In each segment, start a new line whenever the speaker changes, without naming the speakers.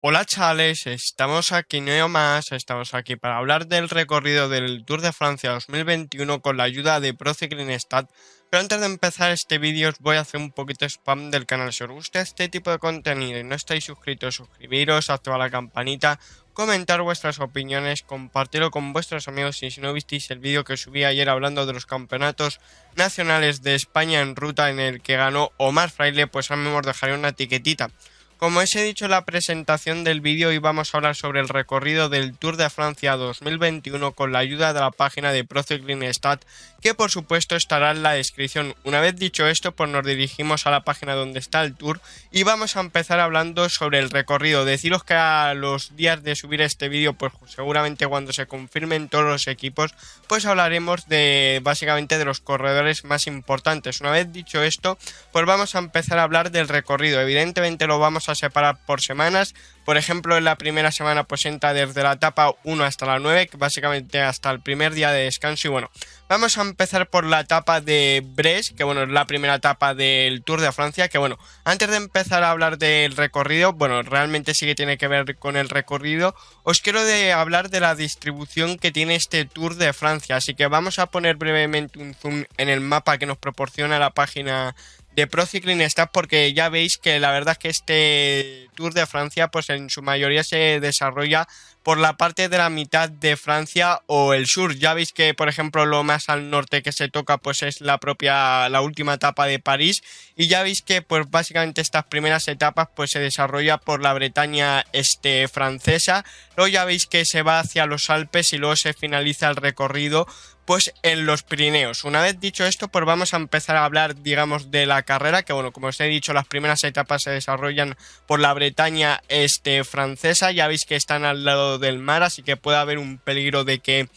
Hola chavales, estamos aquí no más, estamos aquí para hablar del recorrido del Tour de Francia 2021 con la ayuda de Pro Cycling Stat. Pero antes de empezar este vídeo os voy a hacer un poquito de spam del canal. Si os gusta este tipo de contenido y no estáis suscritos, suscribiros, activad la campanita, comentar vuestras opiniones, compartirlo con vuestros amigos y si no visteis el vídeo que subí ayer hablando de los campeonatos nacionales de España en ruta en el que ganó Omar Fraile, pues ahora mismo os dejaré una etiquetita. Como os he dicho en la presentación del vídeo, hoy vamos a hablar sobre el recorrido del Tour de Francia 2021 con la ayuda de la página de Pro Cycling Stat, que por supuesto estará en la descripción. Una vez dicho esto, pues nos dirigimos a la página donde está el Tour y vamos a empezar hablando sobre el recorrido. Deciros que a los días de subir este vídeo, pues seguramente cuando se confirmen todos los equipos, pues hablaremos de básicamente de los corredores más importantes. Una vez dicho esto, pues vamos a empezar a hablar del recorrido. Evidentemente lo vamos a separar por semanas. Por ejemplo, en la primera semana pues entra desde la etapa 1 hasta la 9, que básicamente hasta el primer día de descanso. Y bueno, vamos a empezar por la etapa de Brest, que bueno, es la primera etapa del Tour de Francia, que bueno, antes de empezar a hablar del recorrido, bueno, realmente sí que tiene que ver con el recorrido, os quiero hablar de la distribución que tiene este Tour de Francia, así que vamos a poner brevemente un zoom en el mapa que nos proporciona la página de Pro Cycling Stat, porque ya veis que la verdad es que este Tour de Francia pues en su mayoría se desarrolla por la parte de la mitad de Francia o el sur. Ya veis que por ejemplo lo más al norte que se toca pues es la última etapa de París, y ya veis que pues básicamente estas primeras etapas pues se desarrolla por la Bretaña francesa. Luego ya veis que se va hacia los Alpes y luego se finaliza el recorrido pues en los Pirineos. Una vez dicho esto, pues vamos a empezar a hablar, digamos, de la carrera, que bueno, como os he dicho, las primeras etapas se desarrollan por la Bretaña francesa. Ya veis que están al lado del mar, así que puede haber un peligro de que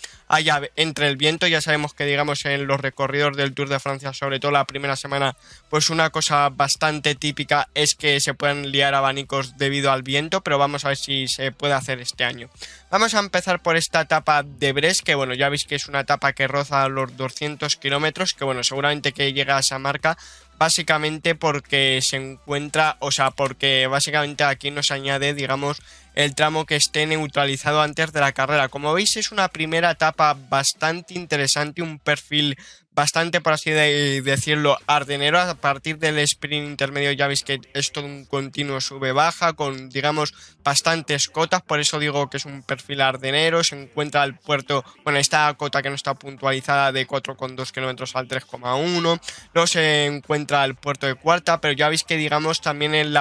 entre el viento. Ya sabemos que, digamos, en los recorridos del Tour de Francia, sobre todo la primera semana, pues una cosa bastante típica es que se puedan liar abanicos debido al viento, pero vamos a ver si se puede hacer este año. Vamos a empezar por esta etapa de Brest, que bueno, ya veis que es una etapa que roza los 200 kilómetros, que bueno, seguramente que llega a esa marca, básicamente porque se encuentra, o sea, porque básicamente aquí nos añade, digamos, el tramo que esté neutralizado antes de la carrera. Como veis, es una primera etapa bastante interesante, un perfil bastante, por así decirlo, ardenero. A partir del sprint intermedio ya veis que es todo un continuo sube-baja con, digamos, bastantes cotas, por eso digo que es un perfil ardenero. Se encuentra el puerto, bueno, esta cota que no está puntualizada de 4,2 kilómetros al 3,1. Luego se encuentra el puerto de Cuarta, pero ya veis que, digamos, también en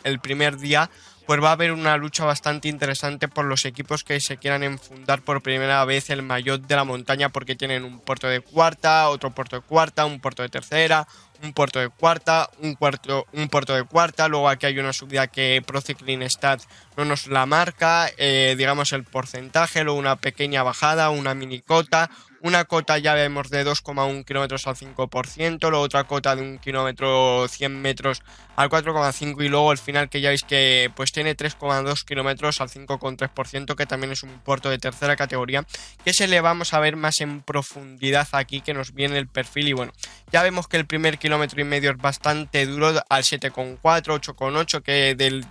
el primer día pues va a haber una lucha bastante interesante por los equipos que se quieran enfundar por primera vez el maillot de la montaña, porque tienen un puerto de cuarta, otro puerto de cuarta, un puerto de tercera, un puerto de cuarta, un puerto de cuarta. Luego aquí hay una subida que Pro Cycling Stat no nos la marca, digamos el porcentaje, luego una pequeña bajada, una mini cota. Una cota ya vemos de 2,1 kilómetros al 5%, luego otra cota de 1 kilómetro 100 metros al 4,5%, y luego el final que ya veis que pues tiene 3,2 kilómetros al 5,3%, que también es un puerto de tercera categoría, que se le vamos a ver más en profundidad aquí, que nos viene el perfil. Y bueno, ya vemos que el primer kilómetro y medio es bastante duro, al 7,4, 8,8, que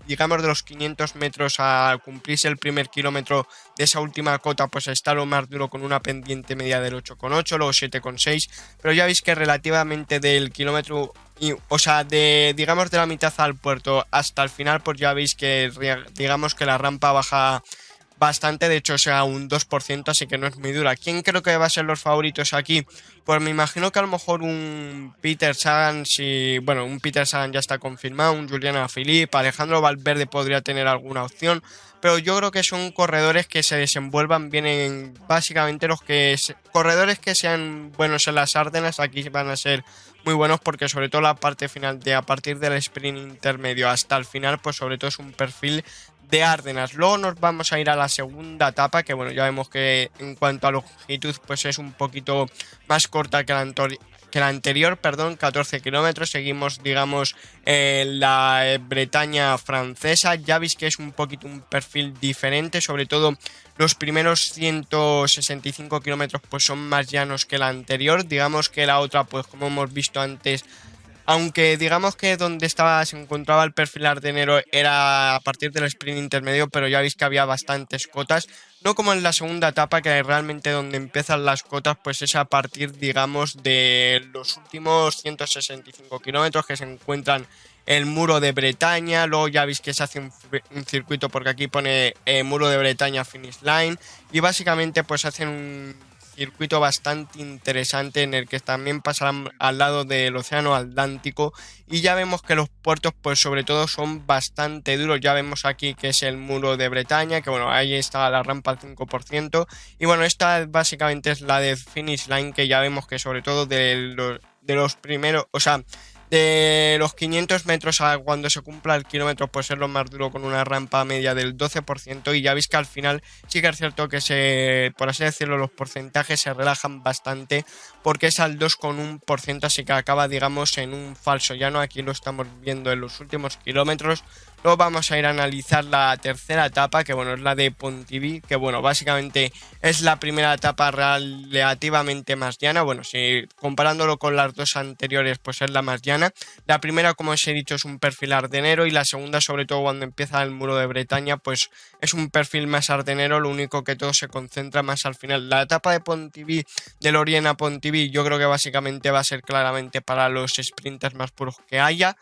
digamos de los 500 metros a cumplirse el primer kilómetro de esa última cota pues está lo más duro, con una pendiente media del 8,8, luego 7,6, pero ya veis que relativamente del kilómetro o sea, digamos de la mitad al puerto hasta el final, pues ya veis que digamos que la rampa baja bastante, de hecho, o sea, un 2%, así que no es muy dura. ¿Quién creo que va a ser los favoritos aquí? Pues me imagino que a lo mejor un Peter Sagan, si, bueno, un Peter Sagan ya está confirmado, un Julian Alaphilippe, Alejandro Valverde podría tener alguna opción, pero yo creo que son corredores que se desenvuelvan bien en, básicamente corredores que sean buenos en las Ardenas, aquí van a ser muy buenos, porque sobre todo la parte final, de a partir del sprint intermedio hasta el final, pues sobre todo es un perfil de Ardenas. Luego nos vamos a ir a la segunda etapa, que bueno, ya vemos que en cuanto a longitud pues es un poquito más corta que la anterior, perdón, 14 kilómetros. Seguimos, digamos, en la Bretaña francesa. Ya veis que es un poquito un perfil diferente, sobre todo los primeros 165 kilómetros pues son más llanos que la anterior. Digamos que la otra, pues como hemos visto antes, Aunque digamos que donde se encontraba el perfil ardenero era a partir del sprint intermedio, pero ya veis que había bastantes cotas. No como en la segunda etapa, que realmente donde empiezan las cotas, pues es a partir, digamos, de los últimos 165 kilómetros que se encuentran el muro de Bretaña. Luego ya veis que se hace un circuito porque aquí pone muro de Bretaña finish line. Y básicamente pues hacen un circuito bastante interesante en el que también pasarán al lado del océano Atlántico, y ya vemos que los puertos pues sobre todo son bastante duros. Ya vemos aquí que es el muro de Bretaña, que bueno, ahí está la rampa al 5%, y bueno, esta básicamente es la de finish line, que ya vemos que sobre todo de los primeros, o sea, de los 500 metros a cuando se cumpla el kilómetro, pues es lo más duro, con una rampa media del 12%. Y ya veis que al final sí que es cierto que por así decirlo, los porcentajes se relajan bastante, porque es al 2,1%, así que acaba, digamos, en un falso llano. Aquí lo estamos viendo en los últimos kilómetros. Luego vamos a ir a analizar la tercera etapa, que bueno, es la de Pontivy, que bueno, básicamente es la primera etapa relativamente más llana. Bueno, si comparándolo con las dos anteriores, pues es la más llana. La primera, como os he dicho, es un perfil ardenero, y la segunda, sobre todo cuando empieza el muro de Bretaña, pues es un perfil más ardenero, lo único que todo se concentra más al final. La etapa de Pontivy, de Lorient a Pontivy, yo creo que básicamente va a ser claramente para los sprinters más puros que haya.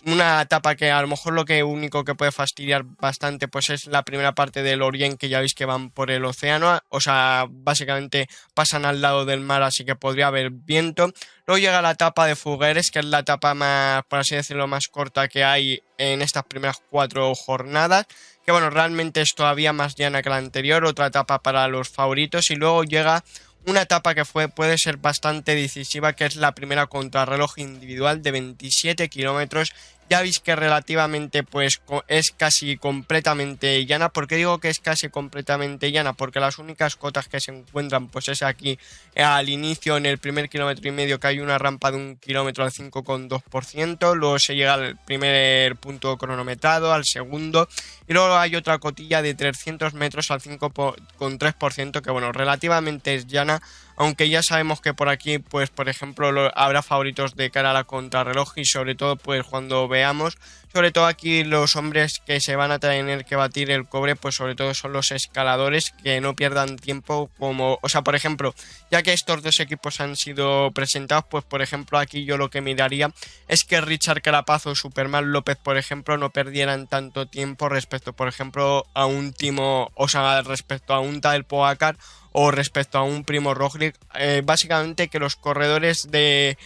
Una etapa que a lo mejor lo que único que puede fastidiar bastante pues es la primera parte del Orient, que ya veis que van por el océano, o sea, básicamente pasan al lado del mar, así que podría haber viento. Luego llega la etapa de Fougueres, que es la etapa más, por así decirlo, más corta que hay en estas primeras 4 jornadas, que bueno, realmente es todavía más llana que la anterior, otra etapa para los favoritos. Y luego llega una etapa que puede ser bastante decisiva, que es la primera contrarreloj individual de 27 kilómetros. Ya veis que relativamente pues es casi completamente llana. ¿Por qué digo que es casi completamente llana? Porque las únicas cotas que se encuentran pues es aquí al inicio, en el primer kilómetro y medio, que hay una rampa de 1 kilómetro al 5,2%. Luego se llega al primer punto cronometrado, al segundo, y luego hay otra cotilla de 300 metros al 5,3%, que bueno, relativamente es llana. Aunque ya sabemos que por aquí, pues por ejemplo, habrá favoritos de cara a la contrarreloj, y sobre todo pues cuando veamos, sobre todo aquí los hombres que se van a tener que batir el cobre, pues sobre todo son los escaladores, que no pierdan tiempo, como, o sea, por ejemplo, ya que estos dos equipos han sido presentados, pues por ejemplo aquí yo lo que miraría es que Richard Carapaz o Superman López, por ejemplo, no perdieran tanto tiempo respecto, por ejemplo, a un Timo, o sea, respecto a un Tadej Pogačar o respecto a un Primo Roglic. Básicamente que los corredores de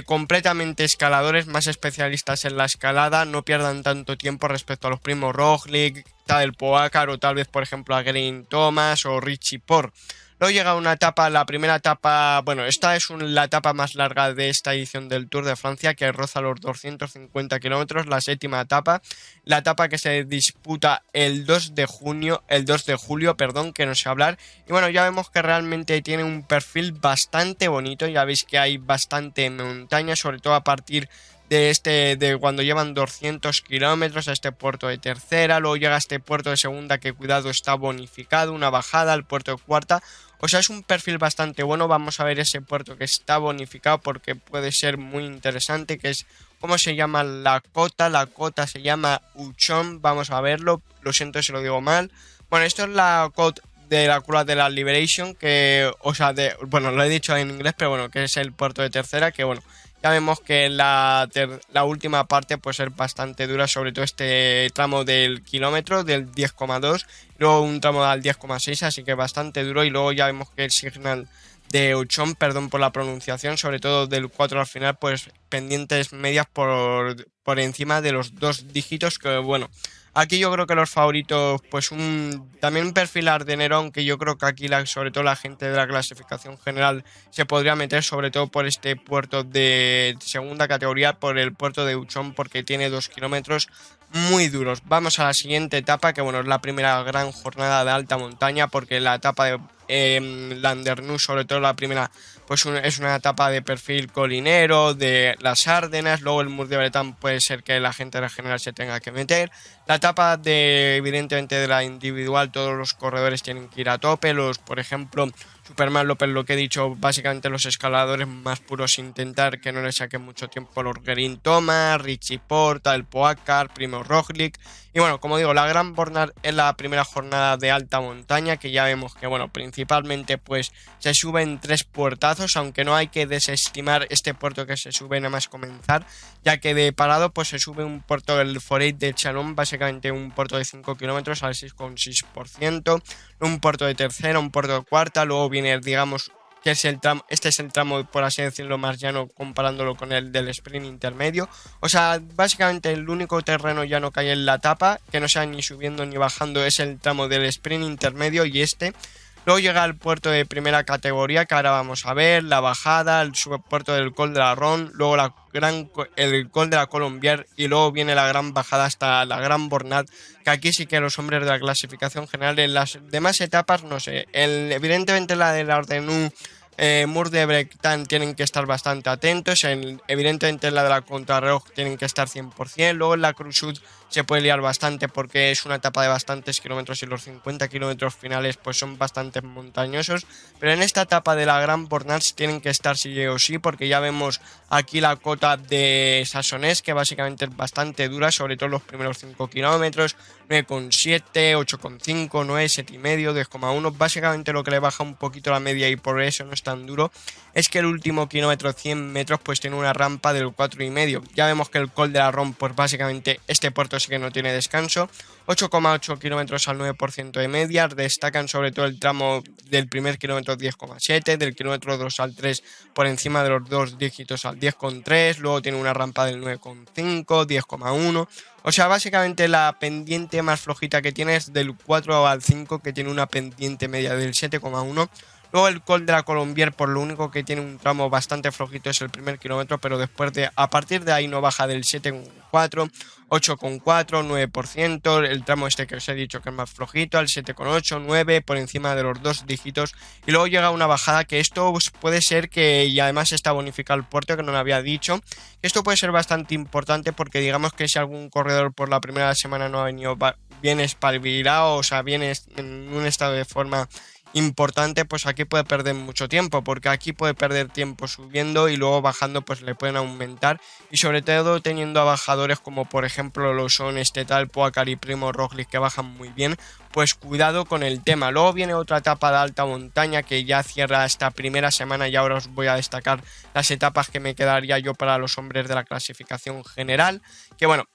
completamente escaladores, más especialistas en la escalada, no pierdan tanto tiempo respecto a los Primo Roglic, Tadej Pogačar, o tal vez por ejemplo a Geraint Thomas o Richie Porte. Luego llega una etapa, la primera etapa, bueno, esta es la etapa más larga de esta edición del Tour de Francia, que roza los 250 kilómetros, la séptima etapa, la etapa que se disputa el 2 de junio, el 2 de julio, perdón, que no sé hablar. Y bueno, ya vemos que realmente tiene un perfil bastante bonito. Ya veis que hay bastante montaña, sobre todo a partir de cuando llevan 200 kilómetros a este puerto de tercera. Luego llega a este puerto de segunda, que cuidado, está bonificado, una bajada al puerto de cuarta. O sea, es un perfil bastante bueno. Vamos a ver ese puerto que está bonificado, porque puede ser muy interesante, que es, ¿cómo se llama la cota? La cota se llama Uchon. Vamos a verlo, lo siento si lo digo mal. Bueno, esto es la cota de la curva de la Liberation, que, o sea, bueno, lo he dicho en inglés, pero bueno, que es el puerto de tercera, que bueno, ya vemos que la última parte pues es bastante dura, sobre todo este tramo del kilómetro, del 10,2, luego un tramo del 10,6, así que bastante duro. Y luego ya vemos que el signal de Uchon, perdón por la pronunciación, sobre todo del 4 al final, pues pendientes medias por encima de los 2 dígitos, que bueno, aquí yo creo que los favoritos, pues también un perfil ardenero, aunque yo creo que aquí sobre todo la gente de la clasificación general se podría meter, sobre todo por este puerto de segunda categoría, por el puerto de Uchon, porque tiene 2 kilómetros muy duros. Vamos a la siguiente etapa, que bueno, es la primera gran jornada de alta montaña, porque la etapa de Landerneau, sobre todo la primera, pues es una etapa de perfil colinero, de las Ardenas. Luego el Mur de Bretagne puede ser que la gente en general se tenga que meter. La etapa evidentemente de la individual, todos los corredores tienen que ir a tope. Por ejemplo, Superman López, lo que he dicho, básicamente los escaladores más puros, intentar que no le saquen mucho tiempo los Geraint Thomas, Richie Porte, el Pogačar, Primo Roglic. Y bueno, como digo, la Gran Bernal es la primera jornada de alta montaña, que ya vemos que, bueno, principalmente pues se suben 3 puertazos, aunque no hay que desestimar este puerto que se sube nada más comenzar, ya que de parado pues se sube un puerto del Foret de Chalon, básicamente un puerto de 5 kilómetros al 6,6%, un puerto de tercera, un puerto de cuarta, luego viene, digamos, que es el tramo, este es el tramo, por así decirlo, más llano comparándolo con el del sprint intermedio. O sea, básicamente el único terreno llano que hay en la etapa, que no sea ni subiendo ni bajando, es el tramo del sprint intermedio y este. Luego llega el puerto de primera categoría, que ahora vamos a ver, la bajada, el subpuerto del Col de la Ron, luego el Col de la Colombière y luego viene la gran bajada hasta la Gran Bernal, que aquí sí que los hombres de la clasificación general, en las demás etapas, no sé, evidentemente la de la Ardenú, Mur de Bretagne tienen que estar bastante atentos, evidentemente en la de la Contrarreloj tienen que estar 100%, luego en la Cruz Sud se puede liar bastante porque es una etapa de bastantes kilómetros y los 50 kilómetros finales pues son bastante montañosos, pero en esta etapa de la Gran Bernal tienen que estar sí o sí, porque ya vemos aquí la cota de Sassonés, que básicamente es bastante dura, sobre todo los primeros 5 kilómetros, 9,7, 8,5, 9, 7,5, 10,1, básicamente lo que le baja un poquito la media y por eso no es tan duro es que el último kilómetro 100 metros pues tiene una rampa del 4,5. Ya vemos que el Col de la Ron pues básicamente este puerto sí que no tiene descanso, 8,8 kilómetros al 9% de media, destacan sobre todo el tramo del primer kilómetro 10,7, del kilómetro 2 al 3 por encima de los dos dígitos al 10,3, luego tiene una rampa del 9,5, 10,1. O sea, básicamente la pendiente más flojita que tiene es del 4 al 5, que tiene una pendiente media del 7,1. Luego el Col de la Colombière, por lo único que tiene un tramo bastante flojito es el primer kilómetro, pero a partir de ahí no baja del 7,4, 8,4, 9%, el tramo este que os he dicho que es más flojito, al 7,8, 9, por encima de los dos dígitos, y luego llega una bajada que esto pues, puede ser que, y además está bonificado el puerto, que no lo había dicho, esto puede ser bastante importante porque digamos que si algún corredor por la primera semana no ha venido bien espabilado, o sea, bien en un estado de forma importante, pues aquí puede perder mucho tiempo, porque aquí puede perder tiempo subiendo y luego bajando pues le pueden aumentar, y sobre todo teniendo a bajadores como por ejemplo lo son tal Pogačar y Primo Roglic, que bajan muy bien, pues cuidado con el tema. Luego viene otra etapa de alta montaña que ya cierra esta primera semana, y ahora os voy a destacar las etapas que me quedaría yo para los hombres de la clasificación general, que bueno,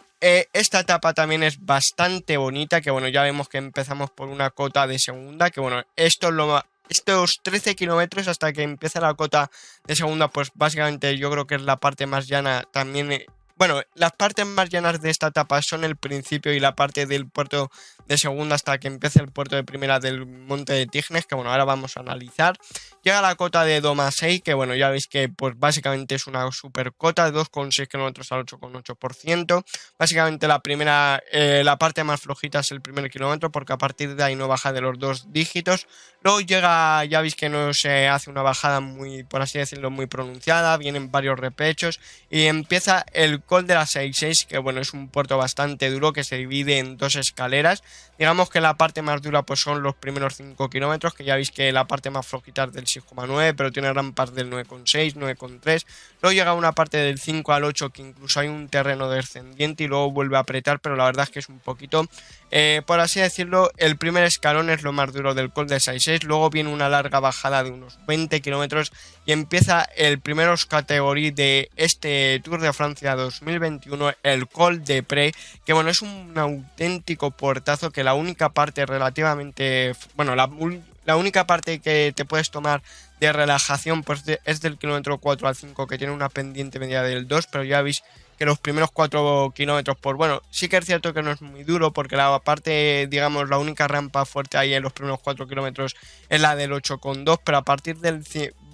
esta etapa también es bastante bonita, que bueno, ya vemos que empezamos por una cota de segunda, que bueno, estos 13 kilómetros hasta que empieza la cota de segunda, pues básicamente yo creo que es la parte más llana también. Bueno, las partes más llanas de esta etapa son el principio y la parte del puerto de segunda hasta que empiece el puerto de primera del Monte de Tignes, que bueno, ahora vamos a analizar. Llega la cota de Domasey, que bueno, ya veis que pues básicamente es una super cota de 2,6 kilómetros al 8,8%. Básicamente la parte más flojita es el primer kilómetro, porque a partir de ahí no baja de los dos dígitos. Luego llega, ya veis que no se hace una bajada muy, por así decirlo, muy pronunciada, vienen varios repechos y empieza el Col de la 6,6, que bueno, es un puerto bastante duro que se divide en dos escaleras. Digamos que la parte más dura pues son los primeros 5 kilómetros, que ya veis que la parte más flojita es del 6,9, pero tiene rampas del 9,6, 9,3. Luego llega una parte del 5 al 8 que incluso hay un terreno descendiente y luego vuelve a apretar, pero la verdad es que es un poquito, por así decirlo, el primer escalón es lo más duro del Col de 6,6, luego viene una larga bajada de unos 20 kilómetros y empieza el primer categoría de este Tour de Francia 2021, el Col de Pré, que bueno, es un auténtico portazo, que la única parte relativamente, bueno, la única parte que te puedes tomar de relajación pues es del kilómetro 4 al 5, que tiene una pendiente media del 2, pero ya veis que los primeros 4 kilómetros, pues bueno, sí que es cierto que no es muy duro, porque la parte, digamos, la única rampa fuerte ahí en los primeros 4 kilómetros es la del 8,2, pero a partir del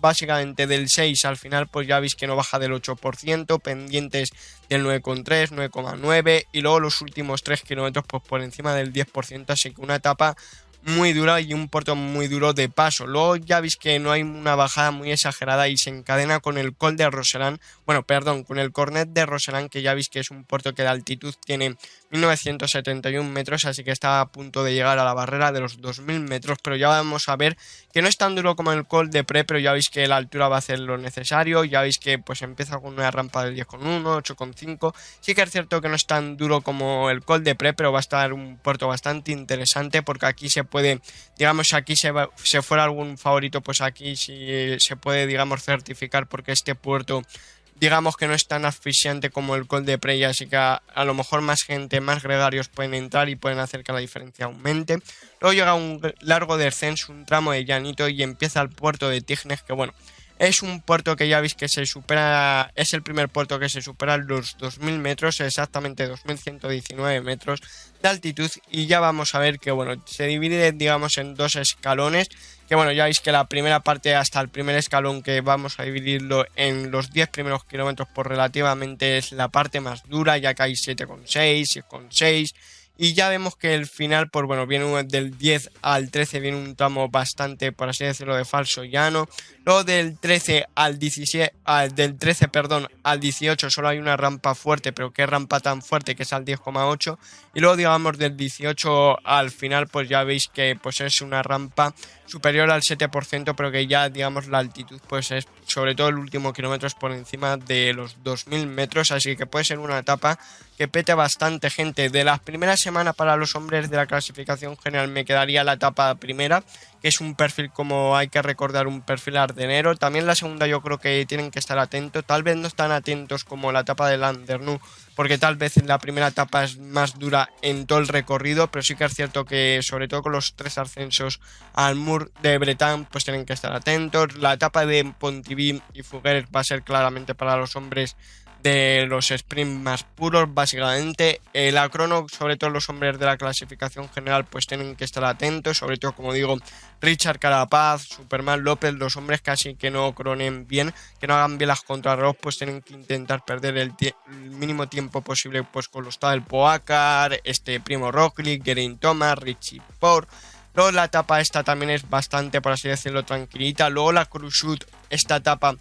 básicamente del 6 al final, pues ya veis que no baja del 8%, pendientes del 9,3, 9,9 y luego los últimos 3 kilómetros pues por encima del 10%, así que una etapa muy dura y un puerto muy duro de paso. Luego ya veis que no hay una bajada muy exagerada y se encadena con el Col de Roseland, bueno, perdón, con el Cornet de Roseland, que ya veis que es un puerto que de altitud tiene 1971 metros, así que está a punto de llegar a la barrera de los 2000 metros, pero ya vamos a ver que no es tan duro como el Col de Pre, pero ya veis que la altura va a hacer lo necesario, ya veis que pues empieza con una rampa del 10,1, 8,5, sí que es cierto que no es tan duro como el Col de Pre, pero va a estar un puerto bastante interesante porque aquí se puede, digamos, aquí se fuera algún favorito, pues aquí sí se puede, digamos, certificar porque este puerto, digamos que no es tan asfixiante como el Col de Prey, así que a lo mejor más gente, más gregarios pueden entrar y pueden hacer que la diferencia aumente. Luego llega un largo descenso, un tramo de llanito y empieza el puerto de Tignes, que bueno, es un puerto que ya veis que se supera, es el primer puerto que se supera los 2000 metros, exactamente 2119 metros de altitud, y ya vamos a ver que bueno, se divide, digamos, en dos escalones, que bueno, ya veis que la primera parte hasta el primer escalón, que vamos a dividirlo en los 10 primeros kilómetros, por relativamente es la parte más dura, ya que hay 7,6, 6,6, y ya vemos que el final, pues bueno, viene del 10 al 13, viene un tramo bastante, por así decirlo, de falso llano. Luego del 13 al 17, del 13, perdón, al 18 solo hay una rampa fuerte, pero qué rampa tan fuerte, que es al 10,8. Y luego, digamos, del 18 al final, pues ya veis que pues es una rampa superior al 7%, pero que ya, digamos, la altitud pues es, sobre todo el último kilómetro, es por encima de los 2000 metros, así que puede ser una etapa que pete bastante gente. De las primeras semanas para los hombres de la clasificación general me quedaría la etapa primera, que es un perfil, como hay que recordar, un perfil ardenero. También la segunda yo creo que tienen que estar atentos, tal vez no están atentos como la etapa del Landerneau, porque tal vez la primera etapa es más dura en todo el recorrido, pero sí que es cierto que sobre todo con los 3 ascensos al Mur de Bretagne pues tienen que estar atentos. La etapa de Pontivy y Fugger va a ser claramente para los hombres de los sprints más puros, básicamente. La crono, sobre todo los hombres de la clasificación general, pues tienen que estar atentos, sobre todo, como digo, Richard Carapaz, Superman López, los hombres casi que no cronen bien, que no hagan bien las contrarreloj, pues tienen que intentar perder el mínimo tiempo posible, pues con los Tadej Pogačar, Primo Roglic, Geraint Thomas, Richie Porte. Luego la etapa esta también es bastante, por así decirlo, tranquilita. Luego la Crusut, esta etapa,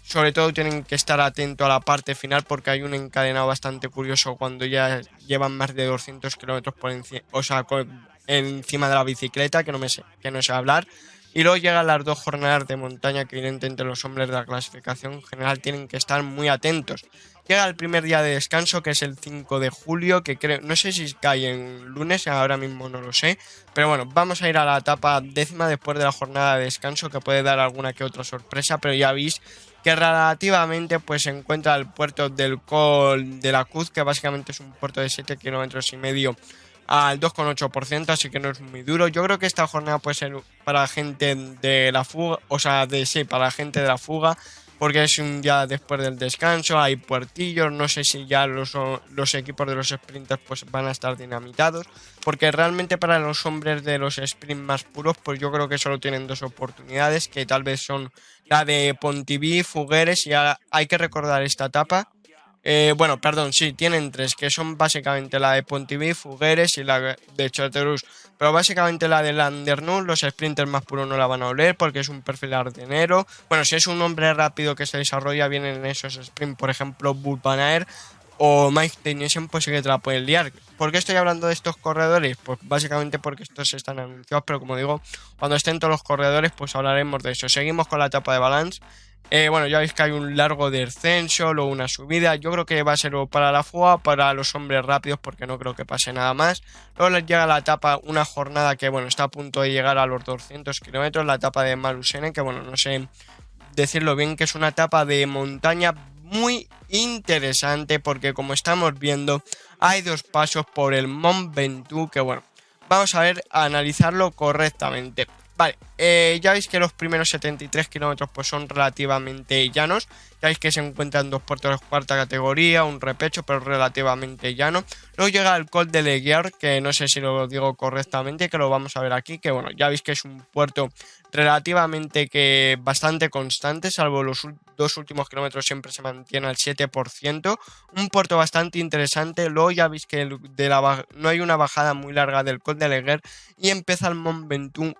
sobre todo tienen que estar atentos a la parte final porque hay un encadenado bastante curioso cuando ya llevan más de 200 kilómetros por encima, o sea, encima de la bicicleta, que no sé hablar. Y luego llegan las 2 jornadas de montaña que evidentemente los hombres de la clasificación general tienen que estar muy atentos. Llega el primer día de descanso, que es el 5 de julio, que creo, no sé si cae en lunes, ahora mismo no lo sé, pero bueno, vamos a ir a la etapa décima después de la jornada de descanso, que puede dar alguna que otra sorpresa, pero ya veis que relativamente pues se encuentra el puerto del Col de la Cruz, que básicamente es un puerto de 7,5 kilómetros al 2,8%, así que no es muy duro. Yo creo que esta jornada puede ser para gente de la fuga, o sea, para gente de la fuga, porque es un día después del descanso, hay puertillos, no sé si ya los equipos de los sprinters pues van a estar dinamitados, porque realmente para los hombres de los sprints más puros, pues yo creo que solo tienen 2 oportunidades, que tal vez son la de Pontivy, Fuggeres, y hay que recordar esta etapa. Bueno, perdón, sí, tienen 3, que son básicamente la de Pontivy, Fuggeres y la de Chartreuse. Pero básicamente la de Landerneau, los sprinters más puros no la van a oler porque es un perfil ardenero. Bueno, si es un hombre rápido que se desarrolla bien en esos sprints, por ejemplo, Wout van Aert o Mike Tennyson, pues sí que te la pueden liar. ¿Por qué estoy hablando de estos corredores? Pues básicamente porque estos están anunciados, pero como digo, cuando estén todos los corredores, pues hablaremos de eso. Seguimos con la etapa de Balance. Bueno, ya veis que hay un largo descenso, luego una subida. Yo creo que va a ser para la fuga, para los hombres rápidos, porque no creo que pase nada más. Luego les llega la etapa, una jornada que, bueno, está a punto de llegar a los 200 kilómetros, la etapa de Malusene, que, bueno, no sé decirlo bien, que es una etapa de montaña muy interesante, porque como estamos viendo, hay 2 pasos por el Mont Ventoux, que, bueno, vamos a ver, a analizarlo correctamente. Vale, ya veis que los primeros 73 kilómetros pues son relativamente llanos. Ya veis que se encuentran 2 puertos de cuarta categoría, un repecho, pero relativamente llano. Luego llega el Col de Leguiar, que no sé si lo digo correctamente, que lo vamos a ver aquí, que bueno, ya veis que es un puerto relativamente que bastante constante, salvo los 2 últimos kilómetros siempre se mantiene al 7%. Un puerto bastante interesante. Luego ya veis que no hay una bajada muy larga del Col de Leguiar y empieza el Mont Ventoux,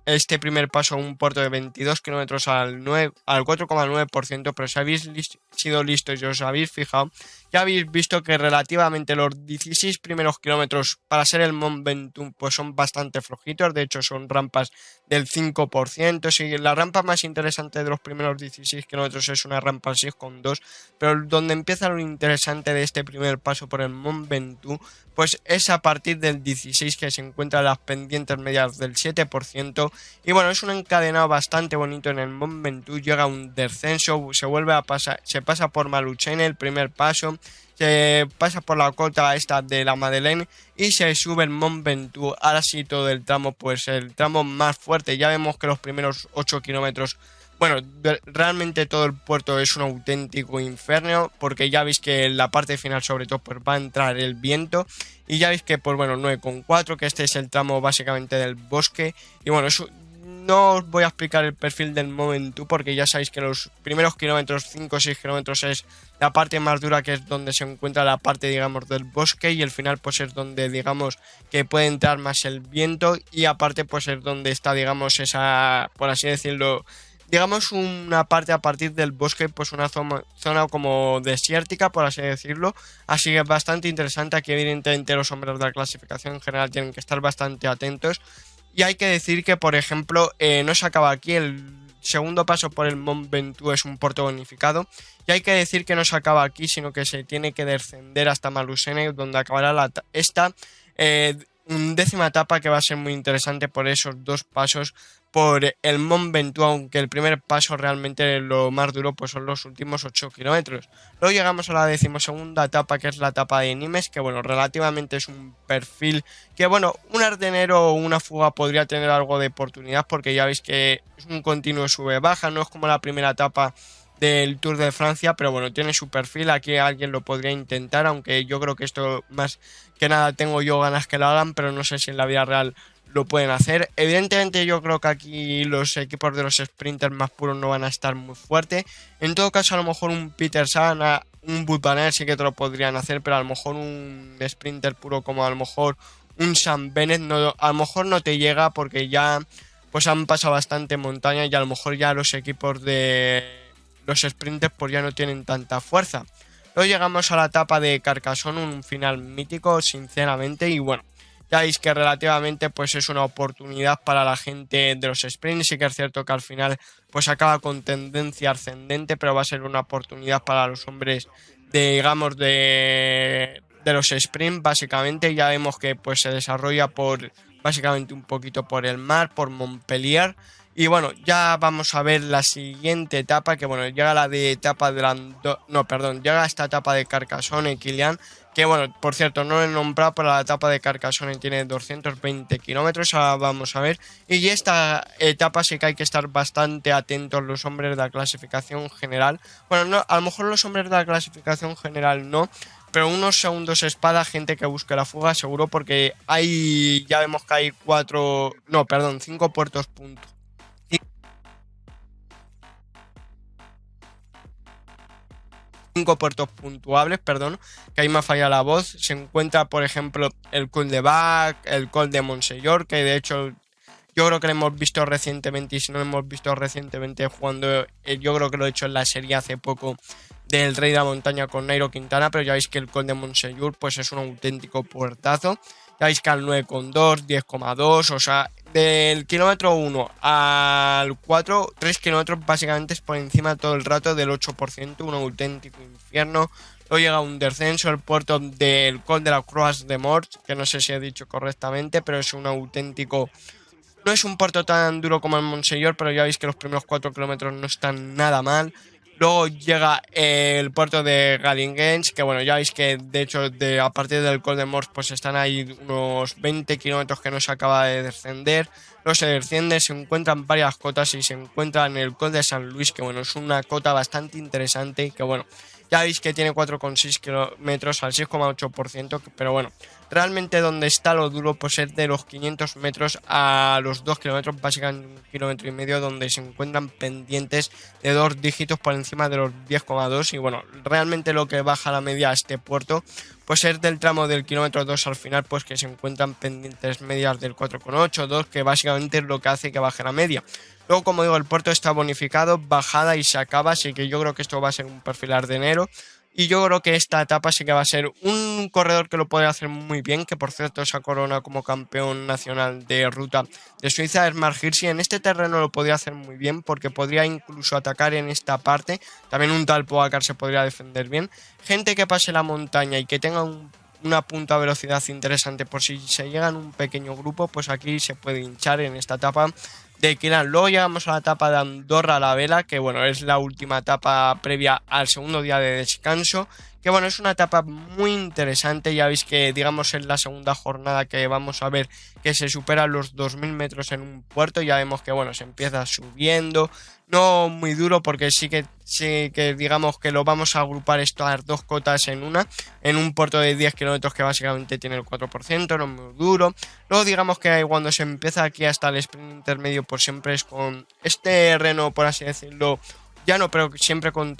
este primer paso, un puerto de 22 kilómetros al 4,9%, pero habéis sido listos y os habéis fijado, ya habéis visto que relativamente los 16 primeros kilómetros para ser el Mont Ventoux pues son bastante flojitos, de hecho son rampas del 5%, si la rampa más interesante de los primeros 16 kilómetros es una rampa al 6,2, pero donde empieza lo interesante de este primer paso por el Mont Ventoux pues es a partir del 16, que se encuentran las pendientes medias del 7%, y bueno, es un encadenado bastante bonito en el Mont Ventoux, llega un descenso, se vuelve a pasar, se pasa por Maluchene el primer paso, se pasa por la cota esta de la Madeleine y se sube el Mont Ventoux. Ahora sí todo el tramo, pues el tramo más fuerte, ya vemos que los primeros 8 kilómetros, bueno, realmente todo el puerto es un auténtico infierno, porque ya veis que en la parte final sobre todo pues va a entrar el viento, y ya veis que pues bueno, 9,4, que este es el tramo básicamente del bosque, y bueno, eso no os voy a explicar el perfil del Mont Ventoux porque ya sabéis que los primeros kilómetros, 5 o 6 kilómetros, es la parte más dura, que es donde se encuentra la parte, digamos, del bosque, y el final pues es donde, digamos, que puede entrar más el viento, y aparte pues es donde está, digamos, esa, por así decirlo, digamos una parte a partir del bosque, pues una zona como desértica, por así decirlo, así que es bastante interesante. Aquí evidentemente los hombres de la clasificación en general tienen que estar bastante atentos, y hay que decir que, por ejemplo, no se acaba aquí, el segundo paso por el Mont Ventoux es un puerto bonificado, y hay que decir que no se acaba aquí, sino que se tiene que descender hasta Malusene, donde acabará esta décima etapa, que va a ser muy interesante por esos dos pasos por el Mont Ventoux, aunque el primer paso realmente lo más duro pues son los últimos 8 kilómetros. Luego llegamos a la decimosegunda etapa, que es la etapa de Nimes, que bueno, relativamente es un perfil que bueno, un ardenero o una fuga podría tener algo de oportunidad, porque ya veis que es un continuo sube-baja, no es como la primera etapa del Tour de Francia, pero bueno, tiene su perfil, aquí alguien lo podría intentar, aunque yo creo que esto más que nada tengo yo ganas que lo hagan, pero no sé si en la vida real lo pueden hacer. Evidentemente yo creo que aquí los equipos de los sprinters más puros no van a estar muy fuertes. En todo caso, a lo mejor un Peter Sagan, un Wout van Aert sí que te lo podrían hacer, pero a lo mejor un sprinter puro como a lo mejor un Sam Bennett no, a lo mejor no te llega, porque ya pues han pasado bastante montaña, y a lo mejor ya los equipos de los sprinters pues ya no tienen tanta fuerza. Luego llegamos a la etapa de Carcassonne, un final mítico sinceramente, y bueno, ya veis que relativamente pues es una oportunidad para la gente de los sprints. Sí que es cierto que al final pues acaba con tendencia ascendente, pero va a ser una oportunidad para los hombres de, digamos, de los sprints básicamente. Ya vemos que pues se desarrolla por básicamente un poquito por el mar, por Montpellier. Y bueno, ya vamos a ver la siguiente etapa, que bueno, llega la de etapa de llega esta etapa de Carcassonne, Kilian, que bueno, por cierto, no lo he nombrado, pero la etapa de Carcassonne tiene 220 kilómetros, ahora vamos a ver. Y esta etapa sí que hay que estar bastante atentos los hombres de la clasificación general. Bueno, no, a lo mejor los hombres de la clasificación general no, pero unos segundos espada, gente que busque la fuga seguro, porque hay, ya vemos que hay 5 puertos puntos. 5 puertos puntuables, perdón, que ahí me ha fallado la voz. Se encuentra, por ejemplo, el Col de Bac, el Col de Montsegur, que de hecho yo creo que lo hemos visto recientemente, y si no lo hemos visto recientemente jugando, yo creo que lo he hecho en la serie hace poco del Rey de la Montaña con Nairo Quintana, pero ya veis que el Col de Montsegur pues es un auténtico puertazo. Ya veis que al 9,2, 10,2, o sea, del kilómetro 1 al 4, 3 kilómetros básicamente es por encima todo el rato del 8%, un auténtico infierno. Luego llega un descenso, el puerto del Col de la Croix de Mort, que no sé si he dicho correctamente, pero es un auténtico... No es un puerto tan duro como el Montsegur, pero ya veis que los primeros 4 kilómetros no están nada mal. Luego llega el puerto de Galingens, que bueno, ya veis que de hecho a partir del Col de Mors pues están ahí unos 20 kilómetros que no se acaba de descender. Luego se desciende, se encuentran varias cotas y se encuentra en el Col de San Luis, que bueno, es una cota bastante interesante y que bueno, ya veis que tiene 4,6 kilómetros al 6,8%, pero bueno, realmente donde está lo duro pues es de los 500 metros a los 2 kilómetros, básicamente 1,5 kilómetros, donde se encuentran pendientes de 2 dígitos por encima de los 10,2. Y bueno, realmente lo que baja la media a este puerto pues es del tramo del kilómetro 2 al final, pues que se encuentran pendientes medias del 4,8, 2, que básicamente es lo que hace que baje la media. Luego, como digo, el puerto está bonificado, bajada y se acaba, así que yo creo que esto va a ser un perfilar de enero. Y yo creo que esta etapa sí que va a ser un corredor que lo puede hacer muy bien, que por cierto se ha coronado como campeón nacional de ruta de Suiza, es Mark Hirschi. En este terreno lo podría hacer muy bien porque podría incluso atacar en esta parte. También un tal Pogacar se podría defender bien. Gente que pase la montaña y que tenga una punta de velocidad interesante por si se llega en un pequeño grupo, pues aquí se puede hinchar en esta etapa de Quilán. Luego llegamos a la etapa de Andorra la Vela, que bueno, es la última etapa previa al segundo día de descanso, que bueno, es una etapa muy interesante. Ya veis que digamos es la segunda jornada que vamos a ver que se superan los 2000 metros en un puerto. Ya vemos que bueno, se empieza subiendo, no muy duro porque sí que digamos que lo vamos a agrupar estas dos cotas en un puerto de 10 kilómetros que básicamente tiene el 4%, no muy duro. Luego digamos que cuando se empieza aquí hasta el sprint intermedio pues siempre es con este terreno, por así decirlo, llano, pero siempre con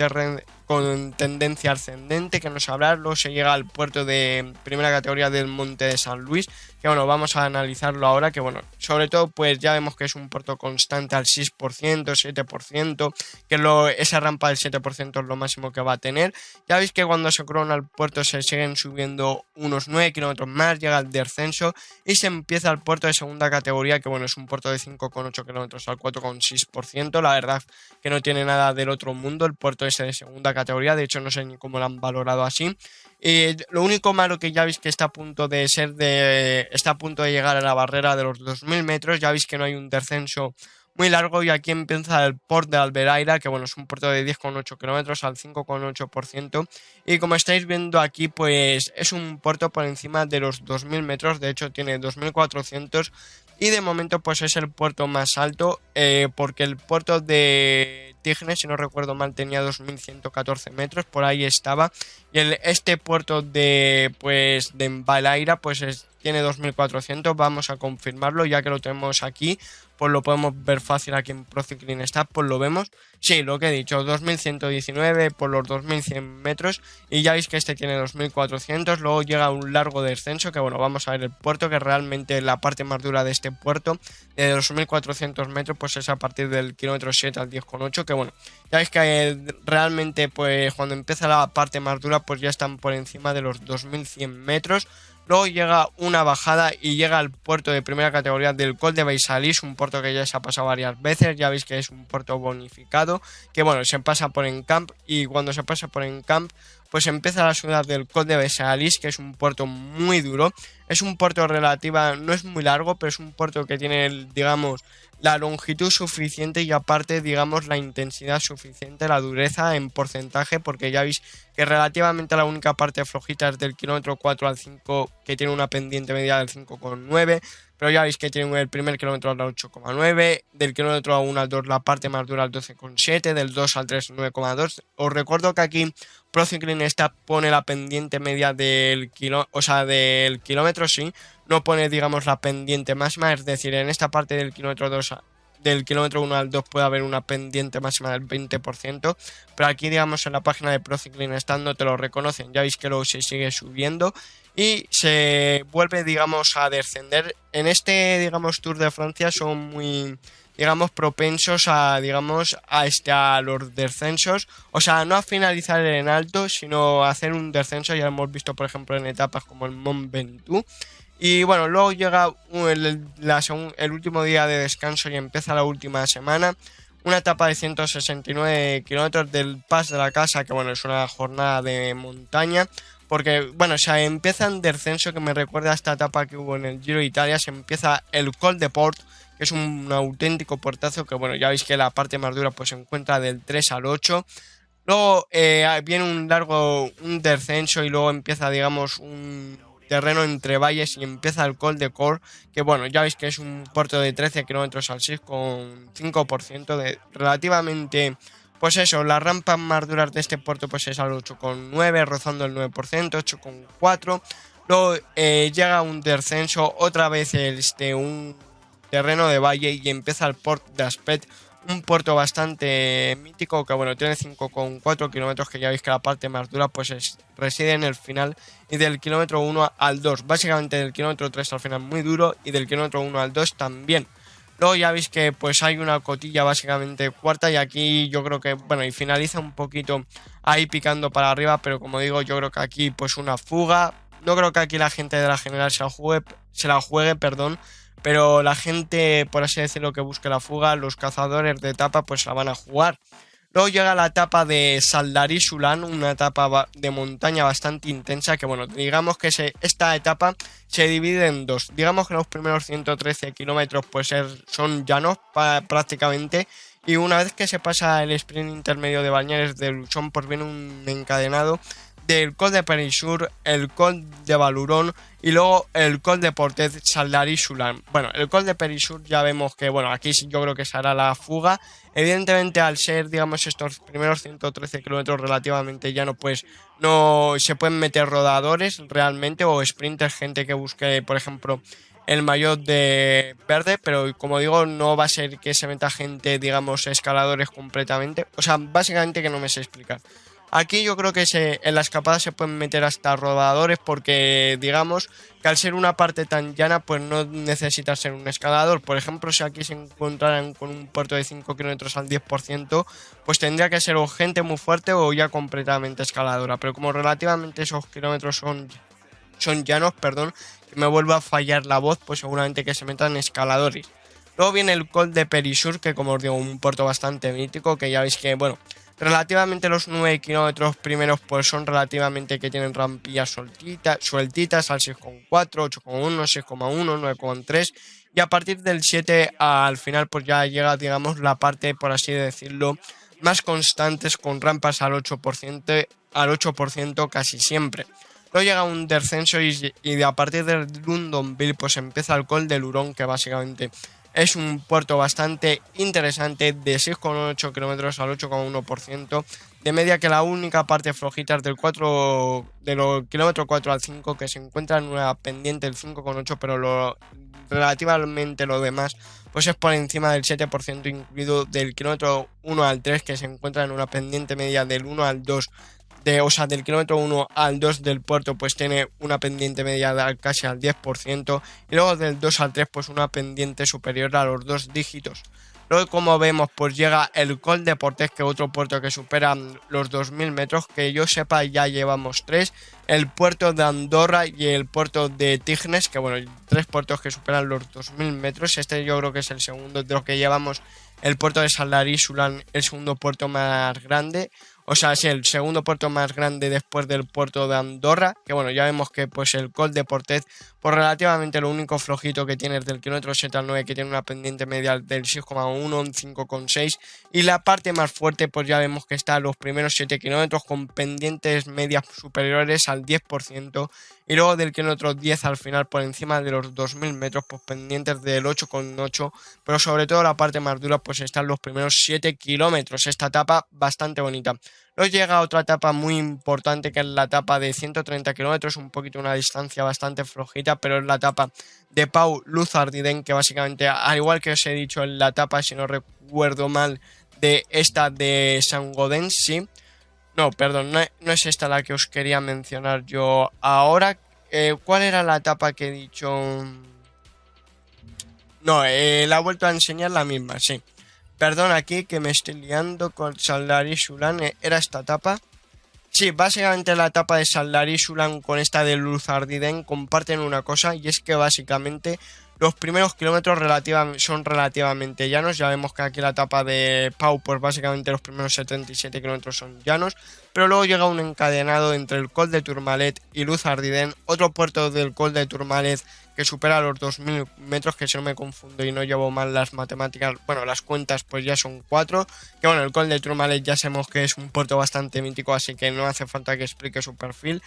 tendencia ascendente, que no sé hablar. Luego se llega al puerto de primera categoría del Monte de San Luis, que bueno, vamos a analizarlo ahora, que bueno, sobre todo pues ya vemos que es un puerto constante al 6%, 7%, que esa rampa del 7% es lo máximo que va a tener. Ya veis que cuando se corona el puerto se siguen subiendo unos 9 kilómetros más, llega el descenso y se empieza el puerto de segunda categoría, que bueno, es un puerto de 5,8 kilómetros al 4,6%, la verdad que no tiene nada del otro mundo el puerto ese de segunda categoría, de hecho no sé ni cómo lo han valorado así. Lo único malo que ya veis que está a punto de llegar a la barrera de los 2000 metros, ya veis que no hay un descenso muy largo y aquí empieza el Port de Alberaira, que bueno, es un puerto de 10,8 kilómetros al 5,8%, y como estáis viendo aquí pues es un puerto por encima de los 2000 metros, de hecho tiene 2400 y de momento pues es el puerto más alto, porque el puerto de Tignes, si no recuerdo mal, tenía 2114 metros, por ahí estaba, y este puerto de Embalaira pues tiene 2400, vamos a confirmarlo ya que lo tenemos aquí, pues lo podemos ver fácil aquí en Pro Cycling Stats, pues lo vemos, sí, lo que he dicho, 2119 por los 2100 metros, y ya veis que este tiene 2400, luego llega un largo descenso, que bueno, vamos a ver el puerto, que realmente la parte más dura de este puerto, de 2400 metros, pues es a partir del kilómetro 7 al 10,8, que bueno, ya veis que realmente pues cuando empieza la parte más dura, pues ya están por encima de los 2100 metros. Luego llega una bajada y llega al puerto de primera categoría del Col de Beisalís, un puerto que ya se ha pasado varias veces, ya veis que es un puerto bonificado, que bueno, se pasa por Encamp, y cuando se pasa por Encamp pues empieza la ciudad del Col de Beisalís, que es un puerto muy duro, es un puerto relativa, no es muy largo, pero es un puerto que tiene, digamos, la longitud suficiente y aparte, digamos, la intensidad suficiente, la dureza en porcentaje, porque ya veis que relativamente la única parte flojita es del kilómetro 4 al 5, que tiene una pendiente media del 5,9, pero ya veis que tiene el primer kilómetro al 8,9, del kilómetro 1 al 2 la parte más dura al 12,7, del 2 al 3 9,2. Os recuerdo que aquí Pro Cycling Stats pone la pendiente media del kilómetro, sí, no pone, digamos, la pendiente máxima, es decir, en esta parte del kilómetro 2, del kilómetro 1 al 2 puede haber una pendiente máxima del 20%, pero aquí, digamos, en la página de Pro Cycling Stats no te lo reconocen, ya veis que luego se sigue subiendo y se vuelve, digamos, a descender. En este, digamos, Tour de Francia son muy, digamos, propensos a, digamos, a los descensos, o sea, no a finalizar en alto, sino a hacer un descenso. Ya lo hemos visto, por ejemplo, en etapas como el Mont Ventoux. Y bueno, luego llega el último día de descanso y empieza la última semana. Una etapa de 169 kilómetros del Pas de la Casa, que bueno, es una jornada de montaña. Porque, bueno, se empieza en descenso, que me recuerda a esta etapa que hubo en el Giro de Italia. Se empieza el Col de Port, que es un auténtico portazo, que bueno, ya veis que la parte más dura pues se encuentra del 3 al 8. Luego viene un descenso y luego empieza, digamos, un terreno entre valles y empieza el Col de Cor, que bueno, ya veis que es un puerto de 13 kilómetros al 6,5% de relativamente, pues eso, las rampas más duras de este puerto pues es al 8,9, rozando el 9%, 8,4. Luego llega un descenso, otra vez un terreno de valle y empieza el Port d'Aspet, un puerto bastante mítico que bueno, tiene 5,4 kilómetros, que ya veis que la parte más dura pues reside en el final, y del kilómetro 1 al 2, básicamente del kilómetro 3 al final muy duro y del kilómetro 1 al 2 también. Luego ya veis que pues hay una cotilla básicamente cuarta y aquí yo creo que, bueno, y finaliza un poquito ahí picando para arriba, pero como digo, yo creo que aquí pues una fuga. No creo que aquí la gente de la general se la juegue, perdón, pero la gente, por así decirlo, que busque la fuga, los cazadores de etapa pues la van a jugar. Luego llega la etapa de Saldari-Sulán, una etapa de montaña bastante intensa que, bueno, digamos que esta etapa se divide en dos. Digamos que los primeros 113 kilómetros pues son llanos prácticamente, y una vez que se pasa el sprint intermedio de Bañeres de Luchón pues viene un encadenado del Col de Perisur, el Col de Valurón y luego el Col de Portet, Saldari, Sulán. Bueno, el Col de Perisur ya vemos que, bueno, aquí yo creo que se hará la fuga. Evidentemente, al ser, digamos, estos primeros 113 kilómetros relativamente llano, pues no se pueden meter rodadores realmente o sprinters, gente que busque, por ejemplo, el maillot de verde, pero como digo, no va a ser que se meta gente, digamos, escaladores completamente. O sea, básicamente que no me sé explicar. Aquí yo creo que en la escapada se pueden meter hasta rodadores porque digamos que al ser una parte tan llana pues no necesitas ser un escalador. Por ejemplo, si aquí se encontraran con un puerto de 5 kilómetros al 10%, pues tendría que ser o gente muy fuerte o ya completamente escaladora. Pero como relativamente esos kilómetros son llanos, perdón, que me vuelva a fallar la voz, pues seguramente que se metan escaladores. Luego viene el Col de Perisur, que como os digo, un puerto bastante mítico, que ya veis que, bueno, relativamente los 9 kilómetros primeros pues son relativamente que tienen rampillas sueltitas al 6,4, 8,1, 6,1, 9,3, y a partir del 7 al final pues ya llega, digamos, la parte, por así decirlo, más constantes con rampas al 8% casi siempre. Luego llega un descenso y a partir del Lundonville pues empieza el Col del Hurón, que básicamente es un puerto bastante interesante de 6,8 kilómetros al 8,1% de media, que la única parte flojita es de los kilómetros 4 al 5, que se encuentra en una pendiente del 5,8, pero relativamente lo demás pues es por encima del 7%, incluido del kilómetro 1 al 3, que se encuentra en una pendiente media del 1 al 2 o sea, del kilómetro 1 al 2 del puerto pues tiene una pendiente media de casi al 10%, y luego del 2 al 3 pues una pendiente superior a los dos dígitos. Luego, como vemos, pues llega el Col de Portet, que es otro puerto que supera los 2000 metros, que yo sepa ya llevamos tres: el puerto de Andorra y el puerto de Tignes, que bueno, tres puertos que superan los 2000 metros. Este yo creo que es el segundo de los que llevamos. El puerto de Saldari Sulán, el segundo puerto más grande. O sea, es el segundo puerto más grande después del puerto de Andorra, que bueno, ya vemos que pues el Col de Portet, pues relativamente lo único flojito que tiene es del kilómetro 7 al 9, que tiene una pendiente media del 6,1, un 5,6, y la parte más fuerte pues ya vemos que está a los primeros 7 kilómetros con pendientes medias superiores al 10%, y luego del kilómetro 10 al final por encima de los 2000 metros pues pendientes del 8,8, pero sobre todo la parte más dura pues están los primeros 7 kilómetros, esta etapa bastante bonita. Luego llega otra etapa muy importante, que es la etapa de 130 kilómetros, un poquito una distancia bastante flojita, pero es la etapa de Pau Luzardiden, que básicamente, al igual que os he dicho en la etapa, si no recuerdo mal, de esta de San Gaudens, sí. No, perdón, no es esta la que os quería mencionar yo ahora. ¿Cuál era la etapa que he dicho? No, la he vuelto a enseñar la misma, sí. Perdón aquí que me estoy liando con Saldari Sulán. ¿Era esta etapa? Sí, básicamente la etapa de Saldari Sulán con esta de Luzardiden comparten una cosa, y es que básicamente los primeros kilómetros son relativamente llanos. Ya vemos que aquí la etapa de Pau, pues básicamente los primeros 77 kilómetros son llanos, pero luego llega un encadenado entre el Col de Tourmalet y Luzardiden, otro puerto del Col de Tourmalet que supera los 2000 metros, que si no me confundo y no llevo mal las matemáticas, bueno, las cuentas pues ya son 4, que bueno, el Col de Tourmalet ya sabemos que es un puerto bastante mítico, así que no hace falta que explique su perfil.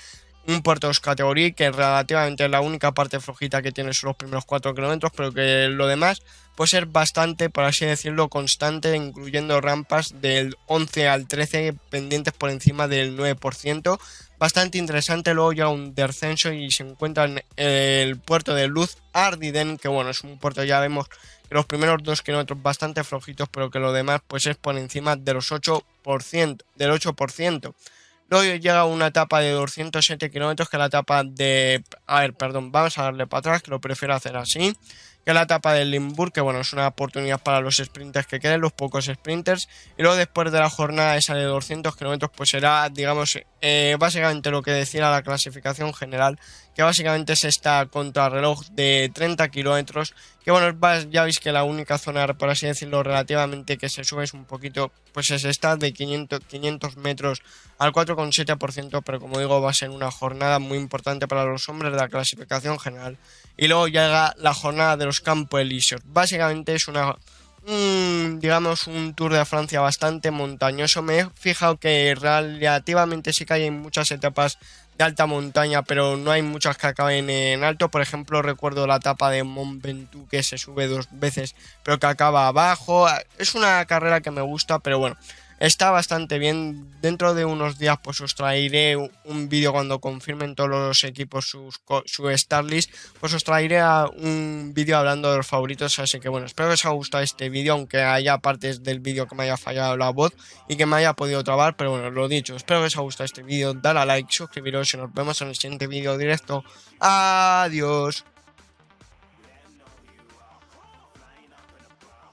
Un puerto de categoría que relativamente la única parte flojita que tiene son los primeros 4 kilómetros, pero que lo demás pues es bastante, por así decirlo, constante, incluyendo rampas del 11 al 13 pendientes por encima del 9%. Bastante interesante. Luego llega un descenso y se encuentra en el puerto de Luz Ardiden, que bueno, es un puerto, ya vemos que los primeros 2 kilómetros bastante flojitos, pero que lo demás pues es por encima de los 8%, del 8%. Luego llega una etapa de 207 kilómetros, que es la etapa de... A ver, perdón, vamos a darle para atrás, que lo prefiero hacer así. Que es la etapa del Limburg, que bueno, es una oportunidad para los sprinters que queden, los pocos sprinters. Y luego después de la jornada esa de 200 kilómetros, pues será, digamos, básicamente lo que decía la clasificación general, que básicamente es esta contrarreloj de 30 kilómetros. Que bueno, ya veis que la única zona, por así decirlo, relativamente que se sube es un poquito, pues es esta de 500 metros al 4,7%, pero como digo, va a ser una jornada muy importante para los hombres de la clasificación general. Y luego llega la jornada de los Campos Elíseos. Básicamente es digamos, un Tour de Francia bastante montañoso. Me he fijado que relativamente sí que hay muchas etapas de alta montaña, pero no hay muchas que acaben en alto. Por ejemplo, recuerdo la etapa de Mont Ventoux, que se sube 2 veces, pero que acaba abajo. Es una carrera que me gusta, pero bueno, está bastante bien. Dentro de unos días pues os traeré un vídeo cuando confirmen todos los equipos su Start List. Pues os traeré un vídeo hablando de los favoritos. Así que bueno, espero que os haya gustado este vídeo, aunque haya partes del vídeo que me haya fallado la voz y que me haya podido trabar. Pero bueno, lo dicho, espero que os haya gustado este vídeo. Dale a like, suscribiros y nos vemos en el siguiente vídeo directo. Adiós.